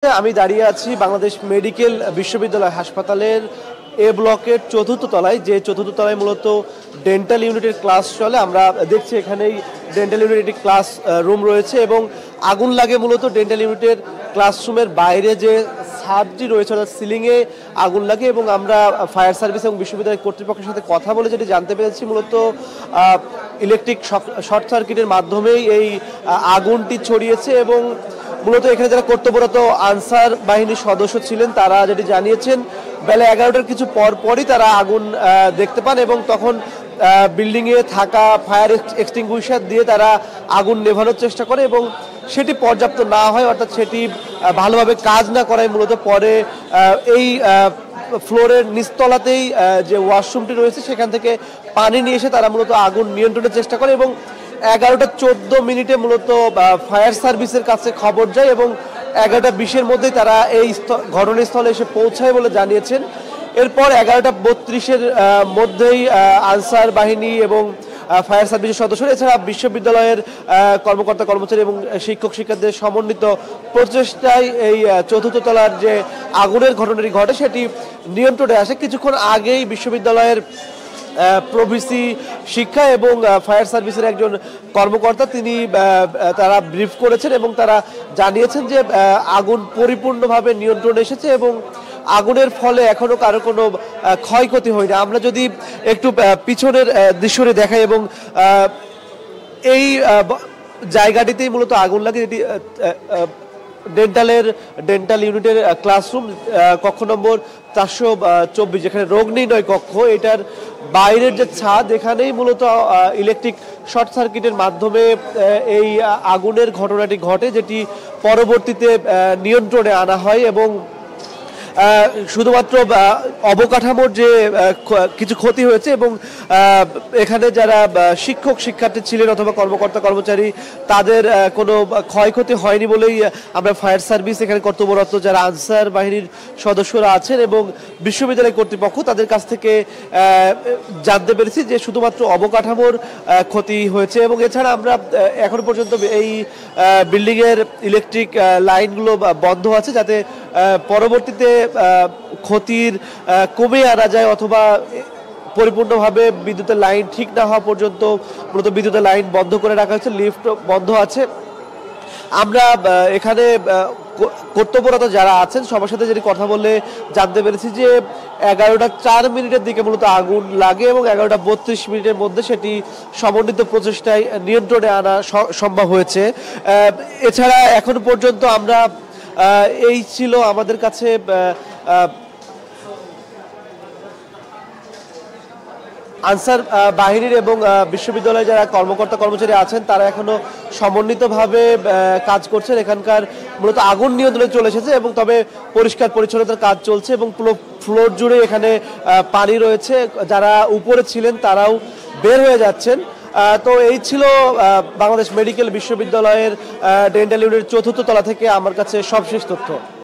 আমি দাঁড়িয়ে আছি বাংলাদেশ মেডিকেল বিশ্ববিদ্যালয় হাসপাতালের এ ব্লকের চতুর্থ তলায়, যে চতুর্থ তলায় মূলত ডেন্টাল ইউনিটের ক্লাস চলে। আমরা দেখছি এখানেই ডেন্টাল ইউনিটের একটি ক্লাস রুম রয়েছে এবং আগুন লাগে মূলত ডেন্টাল ইউনিটের ক্লাসরুমের বাইরে যে ছাদটি রয়েছে, অর্থাৎ সিলিংয়ে আগুন লাগে। এবং আমরা ফায়ার সার্ভিস এবং বিশ্ববিদ্যালয় কর্তৃপক্ষের সাথে কথা বলে যেটি জানতে পেরেছি, মূলত ইলেকট্রিক শর্ট সার্কিটের মাধ্যমেই এই আগুনটি ছড়িয়েছে। এবং মূলত এখানে যারা কর্তব্যরত আনসার বাহিনীর সদস্য ছিলেন তারা যেটি জানিয়েছেন, বেলা 11টার কিছু পরই তারা আগুন দেখতে পান এবং তখন বিল্ডিংয়ে থাকা ফায়ার এক্সটিংগুইশার দিয়ে তারা আগুন নেভানোর চেষ্টা করে এবং সেটি পর্যাপ্ত না হয়, অর্থাৎ সেটি ভালোভাবে কাজ না করায় মূলত পরে এই ফ্লোরের নিচতলাতেই যে ওয়াশরুমটি রয়েছে সেখান থেকে পানি নিয়ে এসে তারা মূলত আগুন নিয়ন্ত্রণের চেষ্টা করে। এবং 11টা 14 মিনিটে মূলত ফায়ার সার্ভিসের কাছে খবর যায় এবং 11টা 20-এর মধ্যেই তারা এই ঘটনাস্থলে এসে পৌঁছায় বলে জানিয়েছেন। এরপর 11টা 32-এর মধ্যেই আনসার বাহিনী এবং ফায়ার সার্ভিসের সদস্যরা, এছাড়া বিশ্ববিদ্যালয়ের কর্মকর্তা কর্মচারী এবং শিক্ষক শিক্ষার্থীদের সমন্বিত প্রচেষ্টায় এই চতুর্থ তলার যে আগুনের ঘটনাটি ঘটে সেটি নিয়ন্ত্রণে আসে। কিছুক্ষণ আগেই বিশ্ববিদ্যালয়ের প্রভিসি শিক্ষা এবং ফায়ার সার্ভিসের একজন কর্মকর্তা তারা ব্রিফ করেছেন এবং তারা জানিয়েছেন যে আগুন পরিপূর্ণভাবে নিয়ন্ত্রণে এসেছে এবং আগুনের ফলে এখনো কারো কোনো ক্ষয়ক্ষতি হয়নি। আমরা যদি একটু পিছনের দৃশ্যটি দেখাই এবং এই জায়গাটিতেই মূলত আগুন লাগে, এটি ডেন্টাল ইউনিটের ক্লাসরুম কক্ষ নম্বর 424, যেখানে রোগ নির্ণয় কক্ষ। এটার বাইরের যে ছাদ, এখানেই মূলত ইলেকট্রিক শর্ট সার্কিটের মাধ্যমে এই আগুনের ঘটনাটি ঘটে, যেটি পরবর্তীতে নিয়ন্ত্রণে আনা হয়। এবং শুধুমাত্র অবকাঠামোর যে কিছু ক্ষতি হয়েছে এবং এখানে যারা শিক্ষক শিক্ষার্থী ছিলেন অথবা কর্মকর্তা কর্মচারী তাদের কোনো ক্ষয়ক্ষতি হয়নি বলেই আমরা ফায়ার সার্ভিস, এখানে কর্তব্যরত যারা আনসার বাহিনীর সদস্যরা আছেন এবং বিশ্ববিদ্যালয় কর্তৃপক্ষ তাদের কাছ থেকে জানতে পেরেছি যে শুধুমাত্র অবকাঠামোর ক্ষতি হয়েছে। এবং এছাড়া আমরা এখন পর্যন্ত এই বিল্ডিংয়ের ইলেকট্রিক লাইনগুলো বন্ধ আছে, যাতে পরবর্তীতে ক্ষতির কমে আনা যায় অথবা পরিপূর্ণভাবে বিদ্যুতের লাইন ঠিক না হওয়া পর্যন্ত মূলত বিদ্যুতের লাইন বন্ধ করে রাখা হয়েছে, লিফট বন্ধ আছে। আমরা এখানে কর্তব্যরত যারা আছেন সবার সাথে যেটি কথা বলে জানতে পেরেছি যে 11টা 4 মিনিটের দিকে মূলত আগুন লাগে এবং 11টা 32 মিনিটের মধ্যে সেটি সমন্বিত প্রচেষ্টায় নিয়ন্ত্রণে আনা সম্ভব হয়েছে। এছাড়া এখন পর্যন্ত আমরা এই ছিল আমাদের কাছে আনসার বাহিনীর এবং বিশ্ববিদ্যালয়ে যারা কর্মকর্তা কর্মচারী আছেন তারা এখনো সমন্বিতভাবে কাজ করছেন। এখানকার মূলত আগুন নিয়ন্ত্রণে চলে এসেছে এবং তবে পরিষ্কার পরিচ্ছন্নতার কাজ চলছে এবং পুরো ফ্লোর জুড়ে এখানে পানি রয়েছে। যারা উপরে ছিলেন তারাও বের হয়ে যাচ্ছেন। তো এই ছিল বাংলাদেশ মেডিকেল বিশ্ববিদ্যালয়ের ডেন্টাল ইউনিটের চতুর্থ তলা থেকে আমার কাছে সবশেষ তথ্য।